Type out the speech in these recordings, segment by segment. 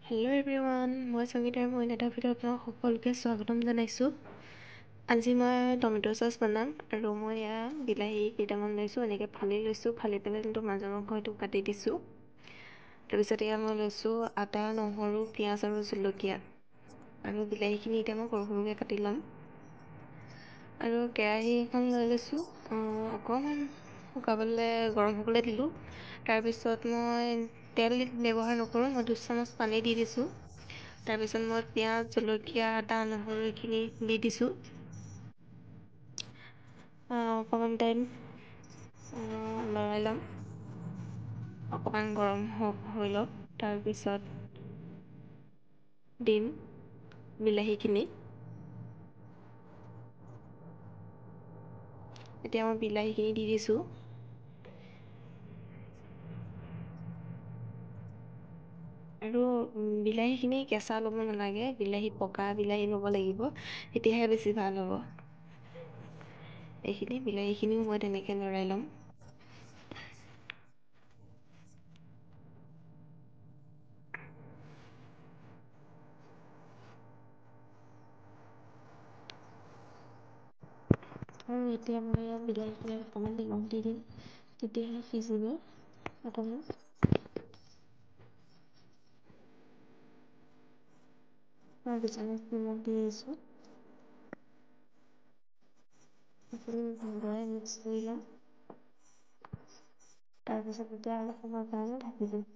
Hello' everyone, মই সংগীতাৰ মই এটা ভিডিঅ'ত আপোনাক সকলোকে স্বাগতম জনাইছোঁ। আজি মই টমেট' চচ বনাম আৰু মই বিলাহী কেইটামান লৈছোঁ, এনেকৈ ফালি লৈছোঁ। ফালি পেলাই কিন্তু মাজৰ অংশ এইটো কাটি দিছোঁ। তাৰপিছত মই লৈছোঁ আদা, নহৰু, পিঁয়াজ আৰু জলকীয়া, আৰু বিলাহীখিনি এতিয়া মই সৰু সৰুকৈ কাটি ল'ম। আৰু কেৰাহী এখন লৈ লৈছোঁ, অকণমান গৰম হ'বলৈ দিলোঁ। তাৰপিছত মই তেল ব্যৱহাৰ নকৰোঁ, মই 2 চামুচ পানী দি দিছোঁ। তাৰপিছত মই পিঁয়াজ, জলকীয়া, আদা, নহৰু এইখিনি দি দিছোঁ। অকণমান টাইম লৰাই ল'ম, অকণমান গৰম হৈ লওক। তাৰপিছত দিম বিলাহীখিনি। এতিয়া মই বিলাহীখিনি দি দিছোঁ। আৰু বিলাহীখিনি কেঁচা ল'ব নালাগে, পকা বিলাহী ল'ব লাগিব, তেতিয়াহে বেছি ভাল হ'ব। বিলাহীখিনিও মই তেনেকৈ লৰাই ল'ম। আৰু এতিয়া মই বিলাহীখিনি অকণমান নিমখ দি দিম, তেতিয়াহে সিজিব অকণমান। তাৰপিছত নিমখ দি দিছোঁ। ভালদৰে মিক্স কৰি ল'ম। তাৰপিছত এতিয়া অলপ সময়ৰ কাৰণে ঢাকি দিম।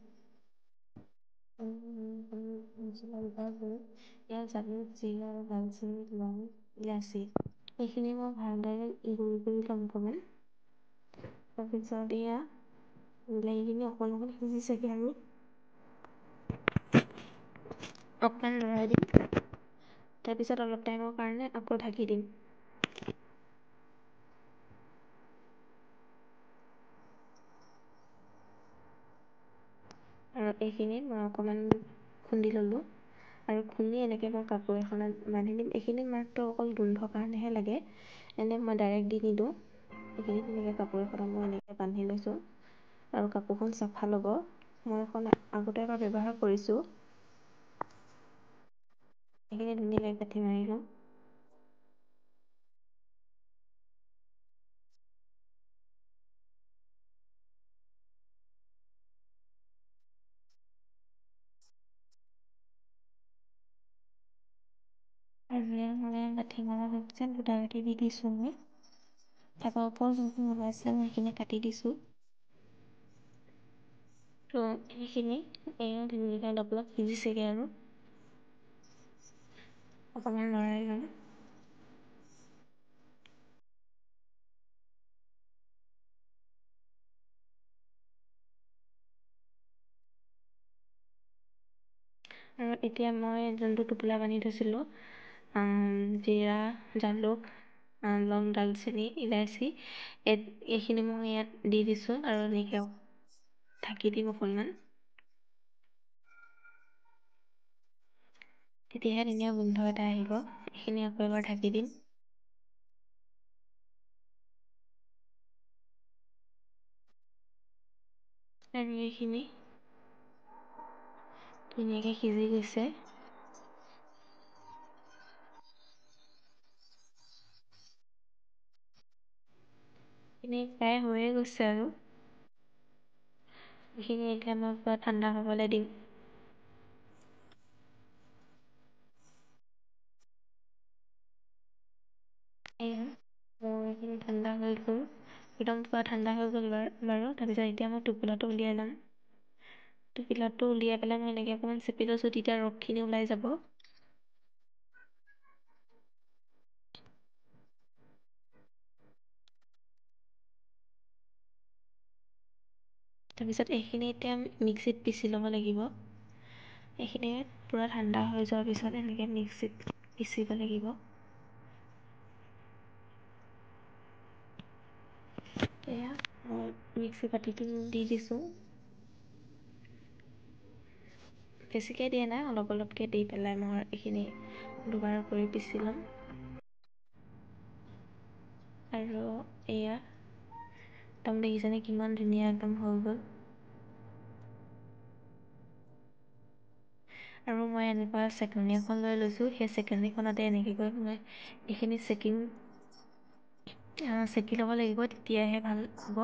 মছলা ব্যৱহাৰ কৰোঁ, জালুক, জিৰা, দালচেনি, লং, ইলাচি। এইখিনি মই ভালদৰে গুড়ি কৰি ল'ম অকণমান। তাৰপিছত বিলাহীখিনি অকণমান সিজিছেগৈ আৰু অকণমান লৰাই দিম। তাৰপিছত অলপ টাইমৰ কাৰণে আকৌ ঢাকি দিম। আৰু এইখিনি মই অকণমান খুন্দি ল'লোঁ, আৰু খুন্দি এনেকৈ মই কাপোৰ এখনত বান্ধি দিম। এইখিনি মাত্ৰ অকল গোন্ধৰ কাৰণেহে লাগে, এনেই মই ডাইৰেক্ট দি নিদিওঁ। এইখিনি তেনেকৈ কাপোৰ এখনত মই এনেকৈ বান্ধি লৈছোঁ, আৰু কাপোৰখন চাফা ল'ব। মই এখন আগতে এবাৰ ব্যৱহাৰ কৰিছোঁ। এইখিনি ধুনীয়াকৈ গাঁঠি মাৰি লওঁ। আৰু গাঁঠি মৰা হৈ গৈছে, দুটা গাঁঠি দি দিছোঁ মই। তাৰপৰা ওপৰত যোনখিনি ওলাইছে মই সেইখিনি কাটি দিছোঁ। তো এইখিনি ধুনীয়াকৈ অলপ সিজিছেগৈ আৰু অকণমান লৰাই ল'ম। আৰু এতিয়া মই যোনটো টোপোলা বান্ধি থৈছিলোঁ, জিৰা, জালুক, লং, দালচেনি, ইলাচি, এইখিনি মই ইয়াত দি দিছোঁ, আৰু এনেকৈ ঢাকি দিম অকণমান। তেতিয়াহে ধুনীয়া গোন্ধ এটা আহিব। এইখিনি আকৌ এবাৰ ঢাকি দিম। আৰু এইখিনি ধুনীয়াকৈ সিজি গৈছে। এইখিনি প্ৰায় হৈয়ে গৈছে আৰু এইখিনি এতিয়া মই পুৰা ঠাণ্ডা হ'বলৈ দিম। এইখিনি ঠাণ্ডা হৈ গ'ল, একদম পুৰা ঠাণ্ডা হৈ গ'ল বাৰু। তাৰপিছত এতিয়া মই টোপোলাটো উলিয়াই ল'ম। টোপোলাটো উলিয়াই পেলাই মই এনেকৈ অকণমান চেপি লৈছোঁ, তেতিয়া ৰসখিনি ওলাই যাব। তাৰপিছত এইখিনি এতিয়া মিক্সিত পিচি ল'ব লাগিব। এইখিনি পূৰা ঠাণ্ডা হৈ যোৱাৰ পিছত এনেকৈ মিক্সিত পিচিব লাগিব। এয়া মই মিক্সি বাতিটো দি দিছোঁ। বেছিকৈ দিয়া নাই, অলপ অলপকৈ দি পেলাই মই এইখিনি দুবাৰ কৰি পিচি ল'ম। আৰু এয়া একদম দেখিছেনে কিমান ধুনীয়া একদম হৈ গ'ল। এনেকুৱা চেকনি এখন লৈ লৈছোঁ। সেই চেকনিখনতে এনেকৈ কৰি মই এইখিনি চেকি ল'ব লাগিব, তেতিয়াহে ভাল হ'ব।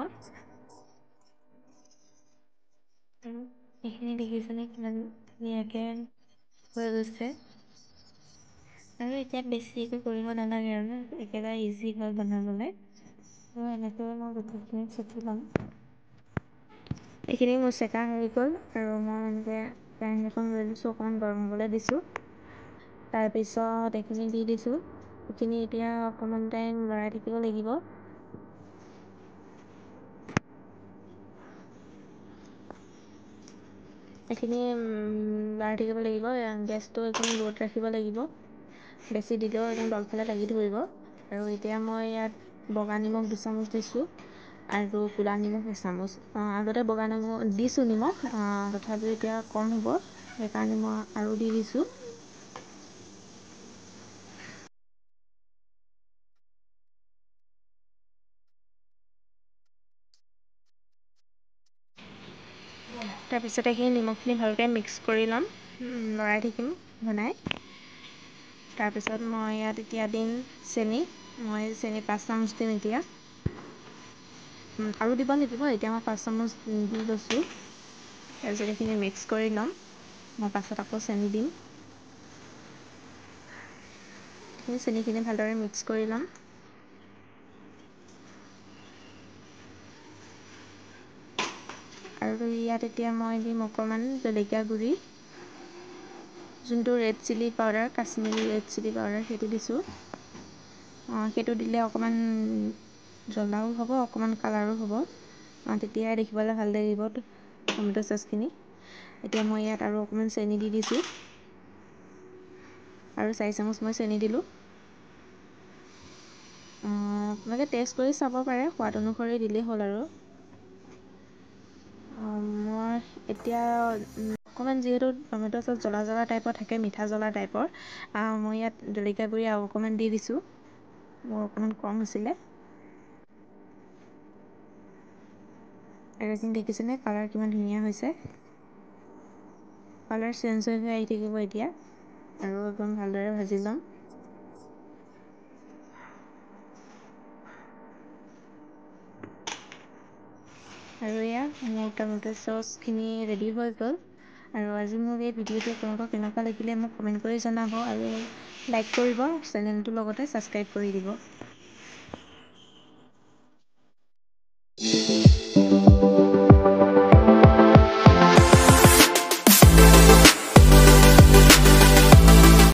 আৰু এইখিনি দেখিছেনে কিমান ধুনীয়াকৈ হৈ গৈছে। আৰু এতিয়া বেছিকৈ কৰিব নালাগে আৰু একেবাৰে ইজি হয় বনাবলৈ। আৰু এনেকৈ মই গোটেইখিনি চেকি ল'ম। এইখিনি মোৰ চেকা হৈ গ'ল আৰু মই এনেকৈ কেৰাহী এখন লৈ লৈছোঁ, অকণমান গৰম হ'বলৈ দিছোঁ। তাৰপিছত এইখিনি দি দিছোঁ। এইখিনি এতিয়া অকণমান টাইম লৰাই থাকিব লাগিব। এইখিনি লৰাই থাকিব লাগিব। গেছটো একদম ল'ত ৰাখিব লাগিব। বেছি দিলেও একদম তলফালে লাগি ধৰিব। আৰু এতিয়া মই ইয়াত বগা নিমখ 2 চামুচ দিছোঁ আৰু ক'লা নিমখ 1 চামুচ। আগতে বগা নিমখ দিছোঁ নিমখ, তথাপিও এতিয়া কম হ'ব, সেইকাৰণে মই আৰু দি দিছোঁ। তাৰপিছত এইখিনি নিমখখিনি ভালকৈ মিক্স কৰি ল'ম, লৰাই থাকিম বনাই। তাৰপিছত মই ইয়াত এতিয়া দিম চেনি। মই চেনি 5 চামুচ দিম এতিয়া। আৰু দিব লাগিব, এতিয়া মই 5 চামুচ দি লৈছোঁ। তাৰপিছত এইখিনি মিক্স কৰি ল'ম। মই পাছত আকৌ চেনি দিম। চেনিখিনি ভালদৰে মিক্স কৰি ল'ম। আৰু ইয়াত এতিয়া মই দিম অকণমান জলকীয়া গুড়ি, যোনটো red chilli powder, Kashmiri red chilli powder, সেইটো দিছোঁ। সেইটো দিলে অকণমান জ্বলাও হ'ব, অকণমান কালাৰো হ'ব। তেতিয়াই দেখিবলৈ ভাল লাগিব টমেটো চচখিনি। এতিয়া মই ইয়াত আৰু অকণমান চেনি দি দিছোঁ। আৰু 4 চামুচ মই চেনি দিলোঁ। আপোনালোকে টেষ্ট কৰি চাব পাৰে, সোৱাদ অনুসৰি দিলেই হ'ল আৰু। মই এতিয়া অকণমান যিহেতু টমেটো চচ জ্বলা জ্বলা টাইপৰ থাকে, মিঠা জ্বলা টাইপৰ, মই ইয়াত জলকীয়া গুড়ি আৰু অকণমান দি দিছোঁ। মোৰ অকণমান কম হৈছিলে। আৰু এইখিনি দেখিছেনে কালাৰ কিমান ধুনীয়া হৈছে। কালাৰ চেঞ্জ হৈ আহি থাকিব এতিয়া। আৰু একদম ভালদৰে ভাজি ল'ম। আৰু এয়া মোৰ টমেটো চচখিনি ৰেডি হৈ গ'ল। আৰু আজি মোৰ এই ভিডিঅ'টো আপোনালোকৰ কেনেকুৱা লাগিলে মোক কমেণ্ট কৰি জনাব, আৰু লাইক কৰিব, চেনেলটোৰ লগতে ছাবস্ক্ৰাইব কৰি দিব।